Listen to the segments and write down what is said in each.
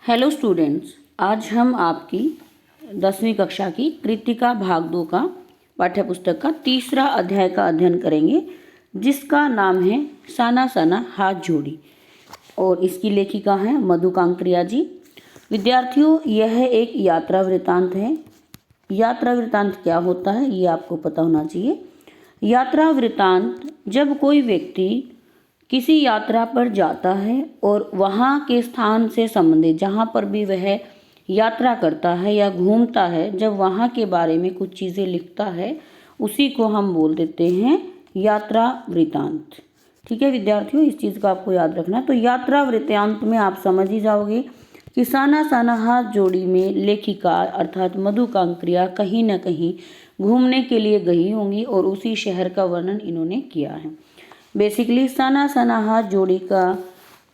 Hello students, आज हम आपकी 10वीं कक्षा की कृतिका भाग 2 का पाठ्यपुस्तक का तीसरा अध्याय का अध्ययन करेंगे, जिसका नाम है साना साना हाथ जोड़ी और इसकी लेखिका है मधु कांकरिया जी। विद्यार्थियों, यह एक यात्रा वृत्तांत है। यात्रा वृत्तांत क्या होता है ये आपको पता होना चाहिए। यात्रा वृत्तांत जब कोई व्यक्ति किसी यात्रा पर जाता है और वहाँ के स्थान से संबंधित जहाँ पर भी वह यात्रा करता है या घूमता है, जब वहाँ के बारे में कुछ चीज़ें लिखता है, उसी को हम बोल देते हैं यात्रा वृत्तांत। ठीक है विद्यार्थियों, इस चीज़ का आपको याद रखना है। तो यात्रा वृत्तांत में आप समझ ही जाओगे कि साना साना हाथ जोड़ी में लेखिका अर्थात मधु कांकरिया कहीं ना कहीं घूमने के लिए गई होंगी और उसी शहर का वर्णन इन्होंने किया है। बेसिकली साना साना हाथ जोड़ी का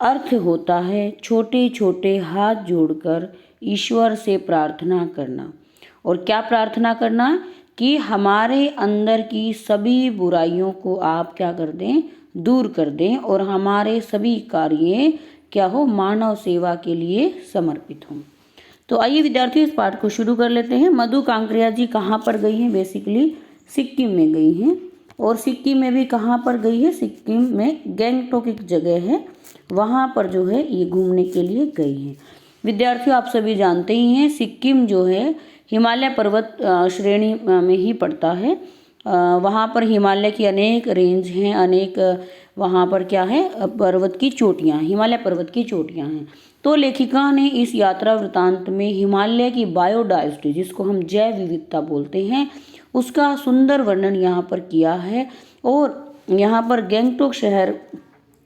अर्थ होता है छोटे छोटे हाथ जोड़कर ईश्वर से प्रार्थना करना। और क्या प्रार्थना करना कि हमारे अंदर की सभी बुराइयों को आप क्या कर दें, दूर कर दें और हमारे सभी कार्य क्या हो, मानव सेवा के लिए समर्पित हों। तो आइए विद्यार्थियों, इस पाठ को शुरू कर लेते हैं। मधु कांकरिया जी कहाँ पर गई हैं? बेसिकली सिक्किम में गई हैं। और सिक्किम में भी कहाँ पर गई है? सिक्किम में गैंगटोक एक जगह है, वहाँ पर जो है ये घूमने के लिए गई हैं। विद्यार्थियों, आप सभी जानते ही हैं सिक्किम जो है हिमालय पर्वत श्रेणी में ही पड़ता है। वहाँ पर हिमालय की अनेक रेंज हैं, अनेक वहाँ पर क्या है, पर्वत की चोटियाँ, हिमालय पर्वत की चोटियाँ हैं। तो लेखिका ने इस यात्रा वृत्तांत में हिमालय की बायोडायवर्सिटी, जिसको हम जैव विविधता बोलते हैं, उसका सुंदर वर्णन यहाँ पर किया है। और यहाँ पर गैंगटोक शहर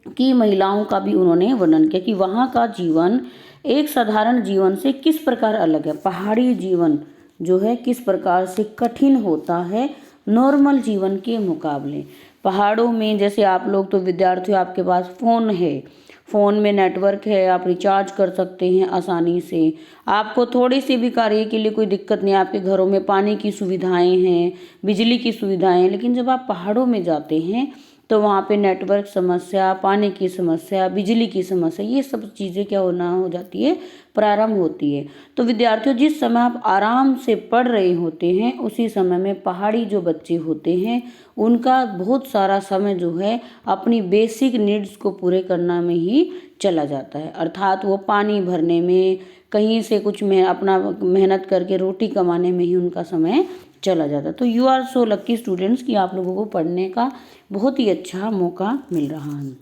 की महिलाओं का भी उन्होंने वर्णन किया कि वहाँ का जीवन एक साधारण जीवन से किस प्रकार अलग है। पहाड़ी जीवन जो है किस प्रकार से कठिन होता है नॉर्मल जीवन के मुकाबले। पहाड़ों में जैसे आप लोग तो विद्यार्थियों, आपके पास फ़ोन है, फ़ोन में नेटवर्क है, आप रिचार्ज कर सकते हैं आसानी से, आपको थोड़ी सी भी कार्य के लिए कोई दिक्कत नहीं, आपके घरों में पानी की सुविधाएं हैं, बिजली की सुविधाएं हैं। लेकिन जब आप पहाड़ों में जाते हैं तो वहाँ पे नेटवर्क समस्या, पानी की समस्या, बिजली की समस्या, ये सब चीज़ें क्या होना हो जाती है, प्रारंभ होती है। तो विद्यार्थियों, जिस समय आप आराम से पढ़ रहे होते हैं उसी समय में पहाड़ी जो बच्चे होते हैं उनका बहुत सारा समय जो है अपनी बेसिक नीड्स को पूरे करना में ही चला जाता है। अर्थात वो पानी भरने में, कहीं से कुछ में अपना मेहनत करके रोटी कमाने में ही उनका समय चला जाता है। तो you are so lucky students कि आप लोगों को पढ़ने का बहुत ही अच्छा मौका मिल रहा है।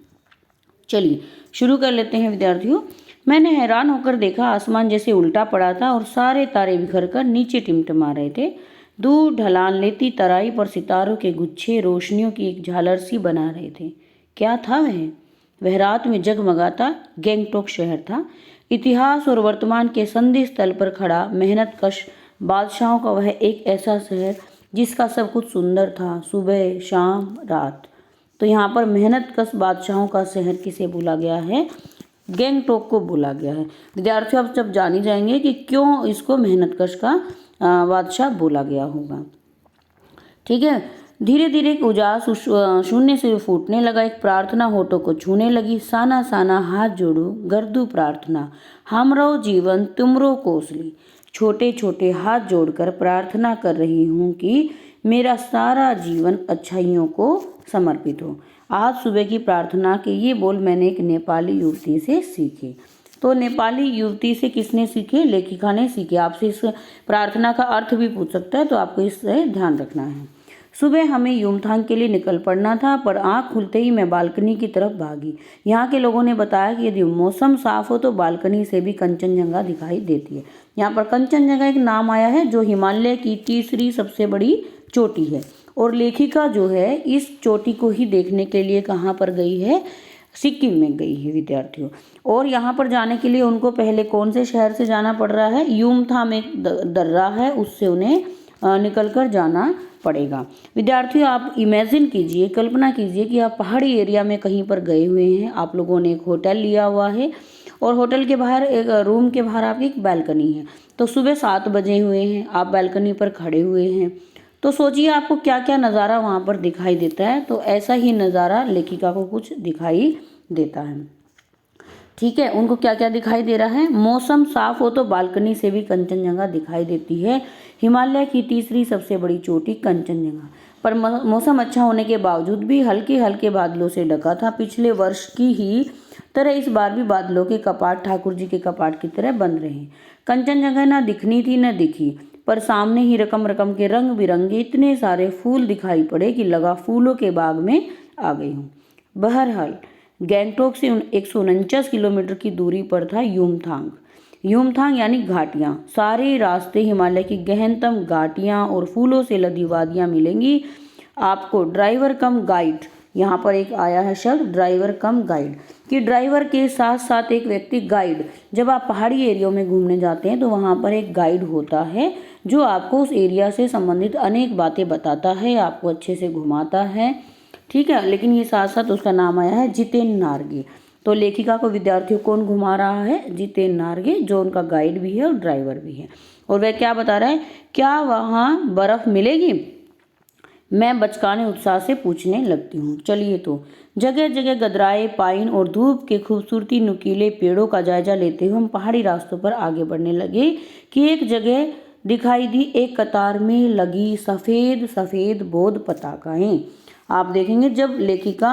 चलिए शुरू कर लेते हैं विद्यार्थियों। मैंने हैरान होकर देखा, आसमान जैसे उल्टा पड़ा था और सारे तारे बिखर कर नीचे टिमटिमा रहे थे। दूर ढलान लेती तराई पर सितारों के गुच्छे रोशनियों की एक झालर सी बना रहे थे। क्या था वह? वह रात में जगमगाता गैंगटोक शहर था। इतिहास और वर्तमान के संधि स्थल पर खड़ा मेहनत कश बादशाहों का वह एक ऐसा शहर जिसका सब कुछ सुंदर था, सुबह शाम रात। तो यहाँ पर मेहनत कश बादशाहों का शहर किसे बोला गया है? गैंगटोक को बोला गया है। विद्यार्थियों, आप जब जानी जाएंगे कि क्यों इसको मेहनत कश का बादशाह बोला गया होगा। ठीक है, धीरे धीरे एक उजास शून्य से फूटने लगा। एक प्रार्थना होठों को छूने लगी। साना साना हाथ जोड़ो गर्दू प्रार्थना, हमरो जीवन तुमरो कोसली। छोटे छोटे हाथ जोड़कर प्रार्थना कर रही हूँ कि मेरा सारा जीवन अच्छाइयों को समर्पित हो। आज सुबह की प्रार्थना के ये बोल मैंने एक नेपाली युवती से सीखे। तो नेपाली युवती से किसने सीखे? लेखिका ने सीखे। आपसे इस प्रार्थना का अर्थ भी पूछ सकता है, तो आपको इससे ध्यान रखना है। सुबह हमें युमथांग के लिए निकल पड़ना था, पर आँख खुलते ही मैं बालकनी की तरफ भागी। यहाँ के लोगों ने बताया कि यदि मौसम साफ हो तो बालकनी से भी कंचनजंगा दिखाई देती है। यहाँ पर कंचनजंगा एक नाम आया है जो हिमालय की तीसरी सबसे बड़ी चोटी है। और लेखिका जो है इस चोटी को ही देखने के लिए कहाँ पर गई है? सिक्किम में गई है विद्यार्थियों। और यहाँ पर जाने के लिए उनको पहले कौन से शहर से जाना पड़ रहा है? युमथांग एक दर्रा है, उससे उन्हें निकल कर जाना पड़ेगा। विद्यार्थियों, आप इमेजिन कीजिए, कल्पना कीजिए कि आप पहाड़ी एरिया में कहीं पर गए हुए हैं। आप लोगों ने एक होटल लिया हुआ है और होटल के बाहर एक रूम के बाहर आपकी एक बालकनी है। तो सुबह 7 बजे हुए हैं, आप बालकनी पर खड़े हुए हैं। तो सोचिए आपको क्या क्या नज़ारा वहाँ पर दिखाई देता है। तो ऐसा ही नज़ारा लेखिका को कुछ दिखाई देता है। ठीक है, उनको क्या क्या दिखाई दे रहा है? मौसम साफ हो तो बालकनी से भी कंचनजंगा दिखाई देती है। हिमालय की तीसरी सबसे बड़ी चोटी कंचनजंगा। पर मौसम अच्छा होने के बावजूद भी हल्के हल्के बादलों से ढका था। पिछले वर्ष की ही तरह इस बार भी बादलों के कपाट ठाकुर जी के कपाट की तरह बंद रहे। कंचनजंगा ना दिखनी थी न दिखी, पर सामने ही रकम रकम के रंग बिरंगे इतने सारे फूल दिखाई पड़े कि लगा फूलों के बाग में आ गई हूँ। बहरहाल गैंगटोक से 149 किलोमीटर की दूरी पर था युमथांग। युमथांग यानी घाटियाँ। सारे रास्ते हिमालय की गहनतम घाटियाँ और फूलों से लदी वादियाँ मिलेंगी आपको। ड्राइवर कम गाइड, यहाँ पर एक आया है शब्द ड्राइवर कम गाइड, कि ड्राइवर के साथ साथ एक व्यक्ति गाइड। जब आप पहाड़ी एरिया में घूमने जाते हैं तो वहाँ पर एक गाइड होता है जो आपको उस एरिया से संबंधित अनेक बातें बताता है, आपको अच्छे से घुमाता है। ठीक है, लेकिन ये साथ साथ उसका नाम आया है जितेन नार्गे। तो लेखिका को विद्यार्थियों कौन घुमा रहा है? जितेन नार्गे, जो उनका गाइड भी है और ड्राइवर भी है। और वह क्या बता रहा है? क्या वहाँ बर्फ मिलेगी? मैं बचकाने उत्साह से पूछने लगती हूँ। चलिए तो जगह जगह गदराए पाइन और धूप के खूबसूरती नुकीले पेड़ों का जायजा लेते हुए हम पहाड़ी रास्तों पर आगे बढ़ने लगे कि एक जगह दिखाई दी एक कतार में लगी सफ़ेद सफ़ेद बौद्ध पताकाएं। आप देखेंगे जब लेखिका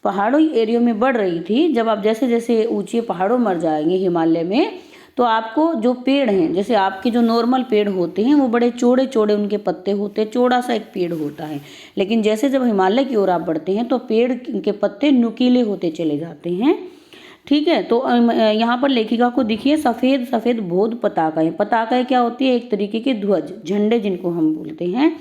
पहाड़ी एरिया में बढ़ रही थी, जब आप जैसे जैसे ऊंचे पहाड़ों में जाएंगे हिमालय में, तो आपको जो पेड़ हैं, जैसे आपके जो नॉर्मल पेड़ होते हैं वो बड़े चौड़े चौड़े उनके पत्ते होते हैं, चौड़ा सा एक पेड़ होता है। लेकिन जैसे जब हिमालय की ओर आप बढ़ते हैं तो पेड़ के पत्ते नुकीले होते चले जाते हैं। ठीक है, तो यहाँ पर लेखिका को देखिए सफ़ेद सफ़ेद बौद्ध पताकाएं। पताकाएं क्या होती है? एक तरीके के ध्वज, झंडे जिनको हम बोलते हैं।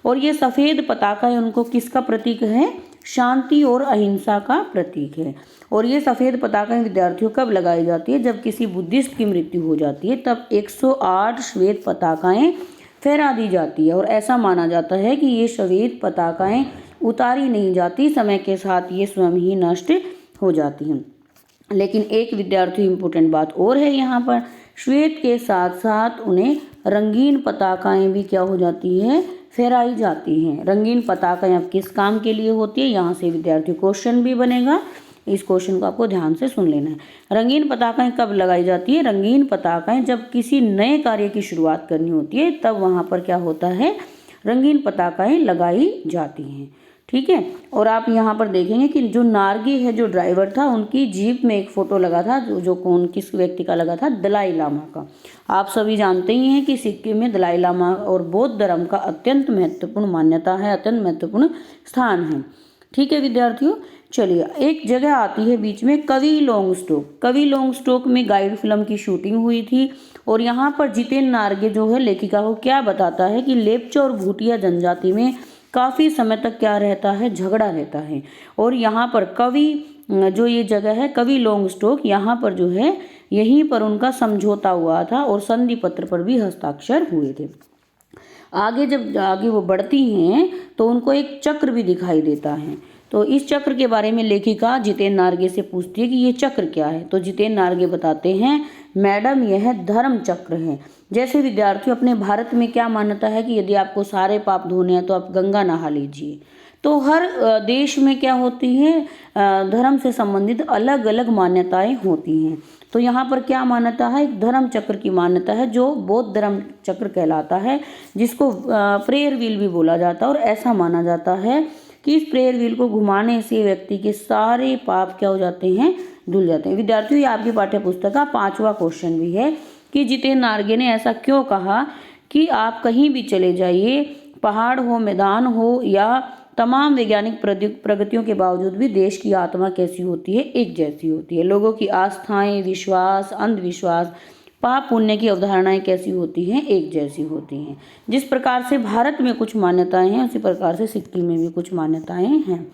और ये सफ़ेद पताकाएं उनको किसका प्रतीक है? शांति और अहिंसा का प्रतीक है। और ये सफ़ेद पताकाएं विद्यार्थियों कब लगाई जाती है? जब किसी बुद्धिस्ट की मृत्यु हो जाती है तब 108 श्वेत पताकाएं फहरा दी जाती है। और ऐसा माना जाता है कि ये श्वेत पताकाएं उतारी नहीं जाती, समय के साथ ये स्वयं ही नष्ट हो जाती हैं। लेकिन एक विद्यार्थी इम्पोर्टेंट बात और है यहाँ पर, श्वेत के साथ साथ उन्हें रंगीन पताकाएं भी क्या हो जाती है? फहराई जाती हैं। रंगीन पताकाएं अब किस काम के लिए होती है? यहाँ से विद्यार्थी क्वेश्चन भी बनेगा, इस क्वेश्चन को आपको ध्यान से सुन लेना है। रंगीन पताकाएं कब लगाई जाती है? रंगीन पताकाएं जब किसी नए कार्य की शुरुआत करनी होती है तब वहाँ पर क्या होता है? रंगीन पताकाएं लगाई जाती हैं। ठीक है, और आप यहाँ पर देखेंगे कि जो नार्गे है, जो ड्राइवर था, उनकी जीप में एक फ़ोटो लगा था, जो कौन किस व्यक्ति का लगा था? दलाई लामा का। आप सभी जानते ही हैं कि सिक्किम में दलाई लामा और बौद्ध धर्म का अत्यंत महत्वपूर्ण मान्यता है, अत्यंत महत्वपूर्ण स्थान है। ठीक है विद्यार्थियों, चलिए एक जगह आती है बीच में कवि लोंगस्टोक। कवि लोंगस्टोक में गाइड फिल्म की शूटिंग हुई थी। और यहाँ पर जितेन नार्गे जो है लेखिका को क्या बताता है कि लेप्चा और भूटिया जनजाति में काफ़ी समय तक क्या रहता है? झगड़ा रहता है। और यहाँ पर कवि जो ये जगह है कवि लोंगस्टोक, यहाँ पर जो है यहीं पर उनका समझौता हुआ था और संधि पत्र पर भी हस्ताक्षर हुए थे। आगे जब आगे वो बढ़ती हैं तो उनको एक चक्र भी दिखाई देता है। तो इस चक्र के बारे में लेखिका जितेन नार्गे से पूछती है कि ये चक्र क्या है? तो जितेन नार्गे बताते हैं, मैडम यह धर्म चक्र है। जैसे विद्यार्थियों अपने भारत में क्या मान्यता है कि यदि आपको सारे पाप धोने हैं तो आप गंगा नहा लीजिए। तो हर देश में क्या होती है? धर्म से संबंधित अलग अलग मान्यताएं होती हैं। तो यहाँ पर क्या मान्यता है? एक धर्म चक्र की मान्यता है जो बौद्ध धर्म चक्र कहलाता है, जिसको प्रेयर व्हील भी बोला जाता है। और ऐसा माना जाता है कि इस प्रेयर व्हील को घुमाने से व्यक्ति के सारे पाप क्या हो जाते हैं? धुल जाते हैं। विद्यार्थियों, ये आपकी पाठ्य पुस्तक का 5वां क्वेश्चन भी है कि जितेन नार्गे ने ऐसा क्यों कहा कि आप कहीं भी चले जाइए, पहाड़ हो, मैदान हो, या तमाम वैज्ञानिक प्रगतियों के बावजूद भी देश की आत्मा कैसी होती है? एक जैसी होती है। लोगों की आस्थाएं, विश्वास, अंधविश्वास, पाप पुण्य की अवधारणाएं कैसी होती हैं? एक जैसी होती हैं। जिस प्रकार से भारत में कुछ मान्यताएं हैं उसी प्रकार से सिक्किम में भी कुछ मान्यताएं हैं।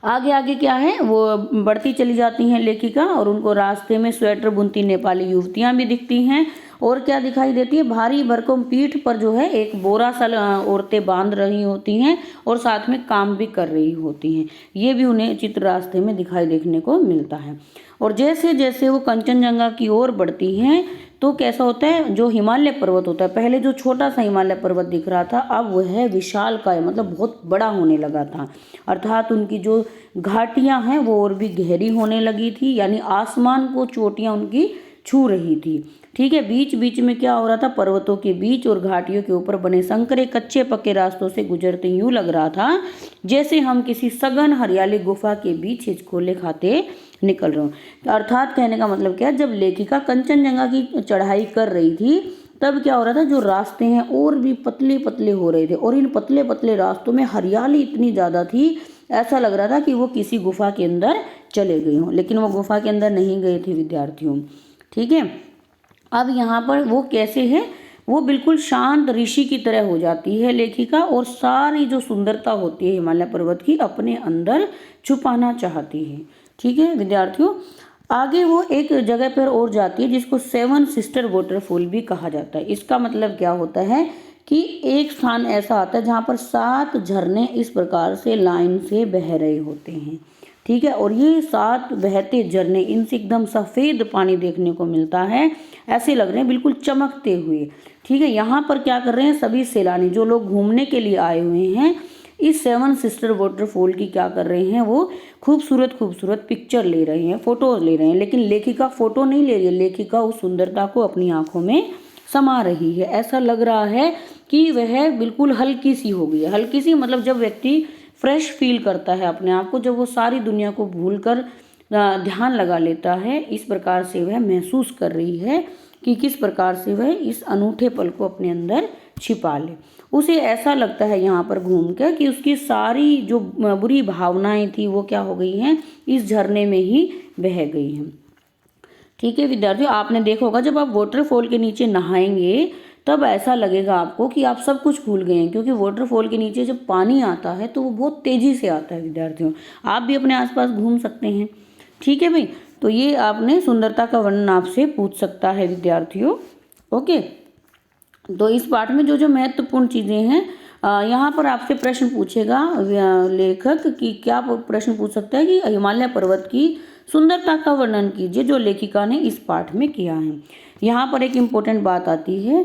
आगे आगे क्या है? वो बढ़ती चली जाती हैं लेखिका, और उनको रास्ते में स्वेटर बुनती नेपाली युवतियां भी दिखती हैं। और क्या दिखाई देती है? भारी भरकम पीठ पर जो है एक बोरा सा औरतें बांध रही होती हैं और साथ में काम भी कर रही होती हैं। ये भी उन्हें चित्र रास्ते में दिखाई देखने को मिलता है। और जैसे जैसे वो कंचनजंगा की ओर बढ़ती हैं तो कैसा होता है, जो हिमालय पर्वत होता है, पहले जो छोटा सा हिमालय पर्वत दिख रहा था अब वह विशालकाय मतलब बहुत बड़ा होने लगा था। अर्थात उनकी जो घाटियां हैं वो और भी गहरी होने लगी थी, यानी आसमान को चोटियां उनकी छू रही थी। ठीक है, बीच बीच में क्या हो रहा था, पर्वतों के बीच और घाटियों के ऊपर बने संकरे कच्चे पक्के रास्तों से गुजरते यूं लग रहा था जैसे हम किसी सघन हरियाली गुफा के बीच हिचकोले खाते निकल रहे हो। तो अर्थात कहने का मतलब क्या है, जब लेखिका कंचनजंगा की चढ़ाई कर रही थी तब क्या हो रहा था, जो रास्ते हैं और भी पतले पतले हो रहे थे और इन पतले पतले रास्तों में हरियाली इतनी ज़्यादा थी, ऐसा लग रहा था कि वो किसी गुफा के अंदर चले गए हों, लेकिन वो गुफा के अंदर नहीं गए थे विद्यार्थियों। ठीक है, अब यहाँ पर वो कैसे है, वो बिल्कुल शांत ऋषि की तरह हो जाती है लेखिका और सारी जो सुंदरता होती है हिमालय पर्वत की अपने अंदर छुपाना चाहती है। ठीक है विद्यार्थियों, आगे वो एक जगह पर और जाती है जिसको 7 सिस्टर वाटरफॉल भी कहा जाता है। इसका मतलब क्या होता है कि एक स्थान ऐसा आता है जहाँ पर 7 झरने इस प्रकार से लाइन से बह रहे होते हैं। ठीक है, और ये 7 बहते झरने, इनसे एकदम सफ़ेद पानी देखने को मिलता है, ऐसे लग रहे हैं बिल्कुल चमकते हुए। ठीक है, यहाँ पर क्या कर रहे हैं, सभी सैलानी जो लोग घूमने के लिए आए हुए हैं इस 7 सिस्टर वाटरफॉल की क्या कर रहे हैं, वो खूबसूरत खूबसूरत पिक्चर ले रहे हैं, फोटोज ले रहे हैं। लेकिन लेखिका फोटो नहीं ले रही है, लेखिका उस सुंदरता को अपनी आंखों में समा रही है। ऐसा लग रहा है कि वह बिल्कुल हल्की सी हो गई है। हल्की सी मतलब जब व्यक्ति फ्रेश फील करता है अपने आप को, जब वो सारी दुनिया को भूल कर ध्यान लगा लेता है, इस प्रकार से वह महसूस कर रही है कि किस प्रकार से वह इस अनूठे पल को अपने अंदर छिपा ले। उसे ऐसा लगता है यहाँ पर घूम कर कि उसकी सारी जो बुरी भावनाएं थी वो क्या हो गई हैं, इस झरने में ही बह गई हैं। ठीक है विद्यार्थियों, आपने देखा होगा जब आप वाटरफॉल के नीचे नहाएंगे तब ऐसा लगेगा आपको कि आप सब कुछ भूल गए हैं, क्योंकि वाटरफॉल के नीचे जब पानी आता है तो वो बहुत तेजी से आता है। विद्यार्थियों, आप भी अपने आसपास घूम सकते हैं। ठीक है भाई, तो ये आपने सुंदरता का वर्णन आपसे पूछ सकता है विद्यार्थियों। ओके, तो इस पाठ में जो जो महत्वपूर्ण चीज़ें हैं यहाँ पर आपसे प्रश्न पूछेगा लेखक कि क्या प्रश्न पूछ सकता है कि हिमालय पर्वत की सुंदरता का वर्णन कीजिए जो लेखिका ने इस पाठ में किया है। यहाँ पर एक इम्पोर्टेंट बात आती है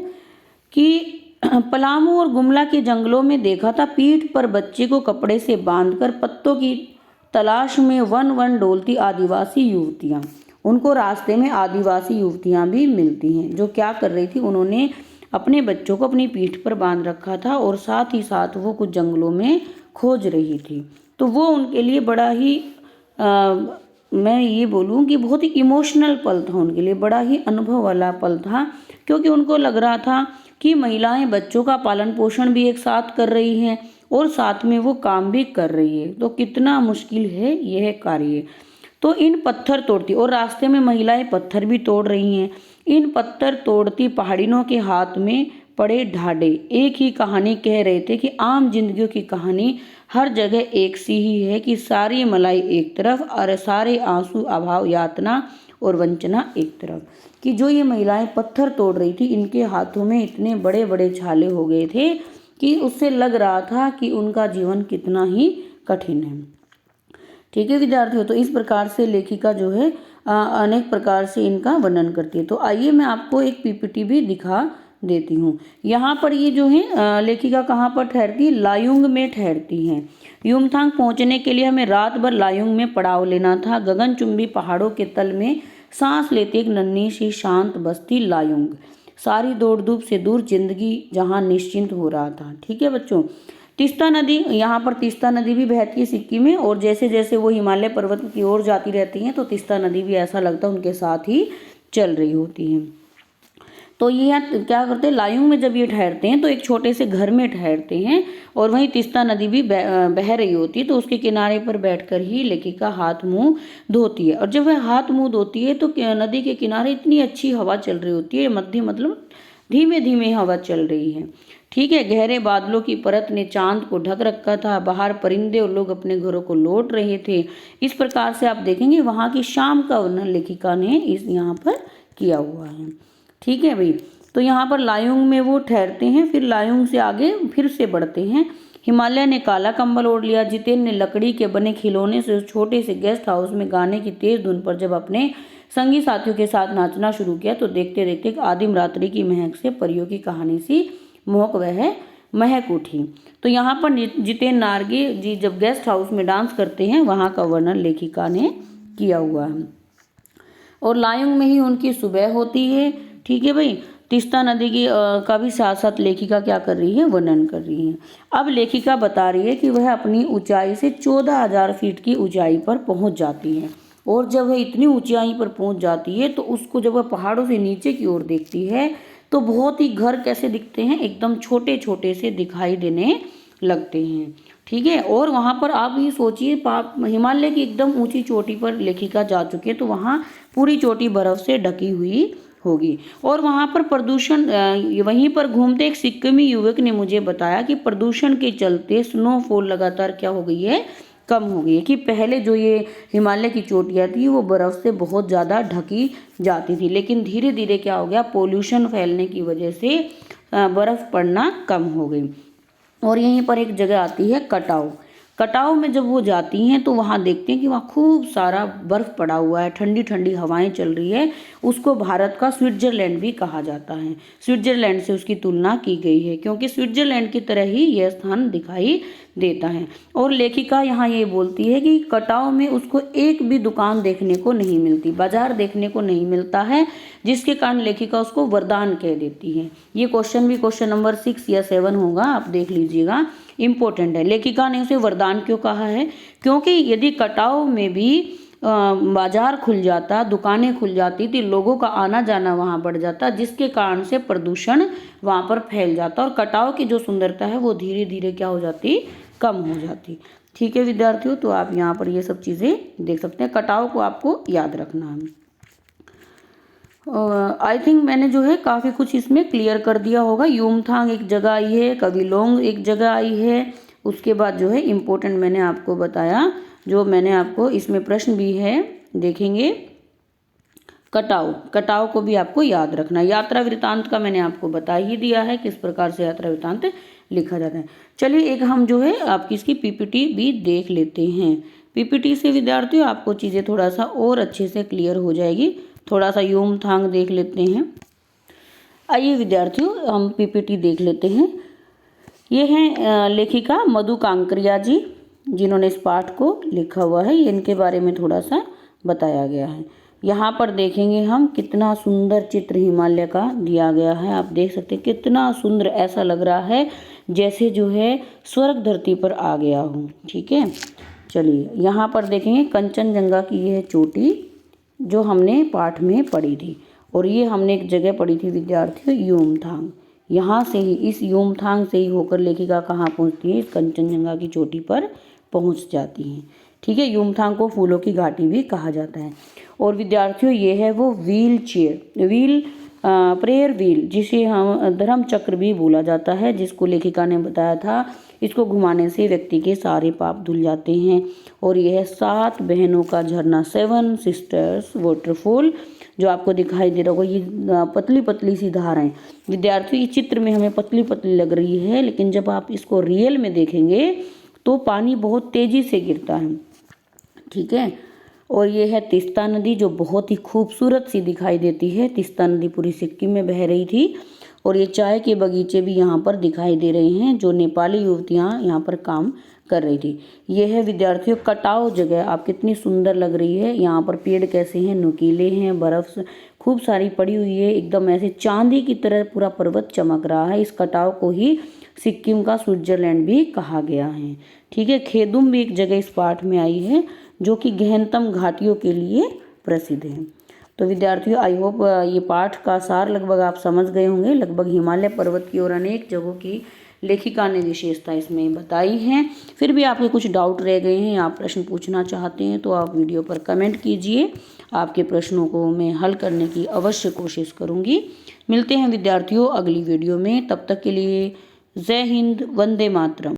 कि पलामू और गुमला के जंगलों में देखा था पीठ पर बच्चे को कपड़े से बांधकर पत्तों की तलाश में वन वन डोलती आदिवासी युवतियाँ। उनको रास्ते में आदिवासी युवतियाँ भी मिलती हैं जो क्या कर रही थी, उन्होंने अपने बच्चों को अपनी पीठ पर बांध रखा था और साथ ही साथ वो कुछ जंगलों में खोज रही थी। तो वो उनके लिए बड़ा ही मैं ये बोलूँ कि बहुत ही इमोशनल पल था, उनके लिए बड़ा ही अनुभव वाला पल था, क्योंकि उनको लग रहा था कि महिलाएं बच्चों का पालन पोषण भी एक साथ कर रही हैं और साथ में वो काम भी कर रही है। तो कितना मुश्किल है यह कार्य। तो इन पत्थर तोड़ती, और रास्ते में महिलाएं पत्थर भी तोड़ रही हैं, इन पत्थर तोड़ती पहाड़ियों के हाथ में पड़े ढाडे एक ही कहानी कह रहे थे कि आम जिंदगियों की कहानी हर जगह एक सी ही है कि सारी मलाई एक तरफ और सारे आंसू अभाव यातना और वंचना एक तरफ। कि जो ये महिलाएं पत्थर तोड़ रही थी इनके हाथों में इतने बड़े बड़े छाले हो गए थे कि उससे लग रहा था कि उनका जीवन कितना ही कठिन है। ठीक है विद्यार्थियों, तो इस प्रकार से लेखिका जो है अनेक प्रकार से इनका वर्णन करती है। तो आइए मैं आपको एक पीपीटी भी दिखा देती हूँ। यहाँ पर ये जो है लेखिका कहाँ पर ठहरती है, लायुंग में ठहरती हैं। युमथांग पहुँचने के लिए हमें रात भर लायुंग में पड़ाव लेना था। गगनचुंबी पहाड़ों के तल में सांस लेती एक नन्ही सी शांत बस्ती लायुंग। सारी दौड़ धूप से दूर जिंदगी जहाँ निश्चिंत हो रहा था। ठीक है बच्चों, तीस्ता नदी, यहाँ पर तीस्ता नदी भी बहती है सिक्किम में, और जैसे जैसे वो हिमालय पर्वत की ओर जाती रहती हैं तो तीस्ता नदी भी ऐसा लगता है उनके साथ ही चल रही होती हैं। तो ये क्या करते हैं, लायुंग में जब ये ठहरते हैं तो एक छोटे से घर में ठहरते हैं और वहीं तीस्ता नदी भी बह रही होती है। तो उसके किनारे पर बैठकर ही लेखिका हाथ मुंह धोती है, और जब वह हाथ मुंह धोती है तो नदी के किनारे इतनी अच्छी हवा चल रही होती है, मध्य मतलब धीमे धीमे हवा चल रही है। ठीक है, गहरे बादलों की परत ने चांद को ढक रखा था, बाहर परिंदे और लोग अपने घरों को लौट रहे थे। इस प्रकार से आप देखेंगे वहाँ की शाम का वर्णन लेखिका ने इस यहाँ पर किया हुआ है। ठीक है भाई, तो यहाँ पर लायुंग में वो ठहरते हैं, फिर लायुंग से आगे फिर से बढ़ते हैं। हिमालय ने काला कंबल ओढ़ लिया। जितेन ने लकड़ी के बने खिलौने से छोटे से गेस्ट हाउस में गाने की तेज धुन पर जब अपने संगी साथियों के साथ नाचना शुरू किया तो देखते देखते एक आदिम रात्रि की महक से परियों की कहानी सी मोहक वह महक उठी। तो यहाँ पर जितेंद्र नारगे जी जब गेस्ट हाउस में डांस करते हैं वहाँ का वर्णन लेखिका ने किया हुआ है। और लायुंग में ही उनकी सुबह होती है। ठीक है भाई, तीस्ता नदी की का भी साथ साथ लेखिका क्या कर रही है, वर्णन कर रही है। अब लेखिका बता रही है कि वह अपनी ऊंचाई से 14,000 फीट की ऊंचाई पर पहुंच जाती है। और जब वह इतनी ऊंचाई पर पहुंच जाती है तो उसको जब वह पहाड़ों से नीचे की ओर देखती है तो बहुत ही घर कैसे दिखते हैं, एकदम छोटे छोटे से दिखाई देने लगते हैं। ठीक है, और वहाँ पर आप ये सोचिए हिमालय की एकदम ऊंची चोटी पर लेखिका जा चुकी है तो वहाँ पूरी चोटी बर्फ से ढकी हुई होगी। और वहाँ पर प्रदूषण, वहीं पर घूमते एक सिक्किमी युवक ने मुझे बताया कि प्रदूषण के चलते स्नोफॉल लगातार क्या हो गई है, कम हो गई है। कि पहले जो ये हिमालय की चोटियाँ थी वो बर्फ़ से बहुत ज़्यादा ढकी जाती थी, लेकिन धीरे धीरे क्या हो गया, पोल्यूशन फैलने की वजह से बर्फ़ पड़ना कम हो गई। और यहीं पर एक जगह आती है कटाव। कटाव में जब वो जाती हैं तो वहाँ देखते हैं कि वहाँ खूब सारा बर्फ़ पड़ा हुआ है, ठंडी ठंडी हवाएं चल रही है। उसको भारत का स्विट्ज़रलैंड भी कहा जाता है। स्विट्ज़रलैंड से उसकी तुलना की गई है क्योंकि स्विट्ज़रलैंड की तरह ही यह स्थान दिखाई देता है। और लेखिका यहाँ ये बोलती है कि कटाव में उसको एक भी दुकान देखने को नहीं मिलती, बाजार देखने को नहीं मिलता है, जिसके कारण लेखिका उसको वरदान कह देती है। ये क्वेश्चन भी क्वेश्चन नंबर 6 या 7 होगा, आप देख लीजिएगा, इम्पोर्टेंट है। लेखिका ने उसे वरदान क्यों कहा है, क्योंकि यदि कटाव में भी बाजार खुल जाता, दुकानें खुल जाती थी, लोगों का आना जाना वहाँ बढ़ जाता, जिसके कारण से प्रदूषण वहाँ पर फैल जाता और कटाव की जो सुंदरता है वो धीरे धीरे क्या हो जाती, कम हो जाती। ठीक है विद्यार्थियों, तो आप यहाँ पर ये सब चीज़ें देख सकते हैं। कटाव को आपको याद रखना है। आई थिंक मैंने जो है काफ़ी कुछ इसमें क्लियर कर दिया होगा। यूमथांग एक जगह आई है, कविलोंग एक जगह आई है, उसके बाद जो है इम्पोर्टेंट मैंने आपको बताया, जो मैंने आपको इसमें प्रश्न भी है देखेंगे। कटाव को भी आपको याद रखना। यात्रा वृत्तांत का मैंने आपको बता ही दिया है किस प्रकार से यात्रा वृत्तांत लिखा जाता है। चलिए एक हम जो है आपकी इसकी पीपीटी भी देख लेते हैं। पीपीटी से विद्यार्थियों आपको चीज़ें थोड़ा सा और अच्छे से क्लियर हो जाएगी। थोड़ा सा यूमथांग देख लेते हैं। आइए विद्यार्थियों हम पीपीटी देख लेते हैं। ये हैं लेखिका मधु कांकरिया जी, जिन्होंने इस पाठ को लिखा हुआ है। इनके बारे में थोड़ा सा बताया गया है। यहाँ पर देखेंगे हम कितना सुंदर चित्र हिमालय का दिया गया है। आप देख सकते हैं कितना सुंदर, ऐसा लग रहा है जैसे जो है स्वर्ग धरती पर आ गया हूँ। ठीक है, चलिए यहाँ पर देखेंगे कंचनजंगा की यह चोटी जो हमने पाठ में पढ़ी थी, और ये हमने एक जगह पढ़ी थी विद्यार्थियों, यूमथांग। यहाँ से ही, इस यूमथांग से ही होकर लेखिका कहाँ पहुँचती है, इस कंचनजंगा की चोटी पर पहुँच जाती हैं। ठीक है, यूमथांग को फूलों की घाटी भी कहा जाता है। और विद्यार्थियों ये है वो प्रेयर व्हील, जिसे हम धर्म चक्र भी बोला जाता है, जिसको लेखिका ने बताया था इसको घुमाने से व्यक्ति के सारे पाप धुल जाते हैं। और यह है 7 बहनों का झरना, 7 सिस्टर्स वाटरफॉल, जो आपको दिखाई दे रहा होगा। ये पतली पतली सी धाराएं विद्यार्थियों, ये चित्र में हमें पतली पतली लग रही है, लेकिन जब आप इसको रियल में देखेंगे तो पानी बहुत तेजी से गिरता है। ठीक है, और ये है तीस्ता नदी, जो बहुत ही खूबसूरत सी दिखाई देती है। तीस्ता नदी पूरी सिक्किम में बह रही थी। और ये चाय के बगीचे भी यहाँ पर दिखाई दे रहे हैं, जो नेपाली युवतियाँ यहाँ पर काम कर रही थी। ये है विद्यार्थियों कटाव जगह, आप कितनी सुंदर लग रही है। यहाँ पर पेड़ कैसे हैं, नुकीले हैं, बर्फ खूब सारी पड़ी हुई है, एकदम ऐसे चांदी की तरह पूरा पर्वत चमक रहा है। इस कटाव को ही सिक्किम का स्विट्जरलैंड भी कहा गया है। ठीक है, खेदुम भी एक जगह इस पाठ में आई है, जो कि गहनतम घाटियों के लिए प्रसिद्ध है। तो विद्यार्थियों आई होप ये पाठ का सार लगभग आप समझ गए होंगे। लगभग हिमालय पर्वत की और अनेक जगहों की लेखिका ने विशेषता इसमें बताई हैं। फिर भी आपके कुछ डाउट रह गए हैं, आप प्रश्न पूछना चाहते हैं तो आप वीडियो पर कमेंट कीजिए। आपके प्रश्नों को मैं हल करने की अवश्य कोशिश करूँगी। मिलते हैं विद्यार्थियों अगली वीडियो में, तब तक के लिए जय हिंद, वंदे मातरम।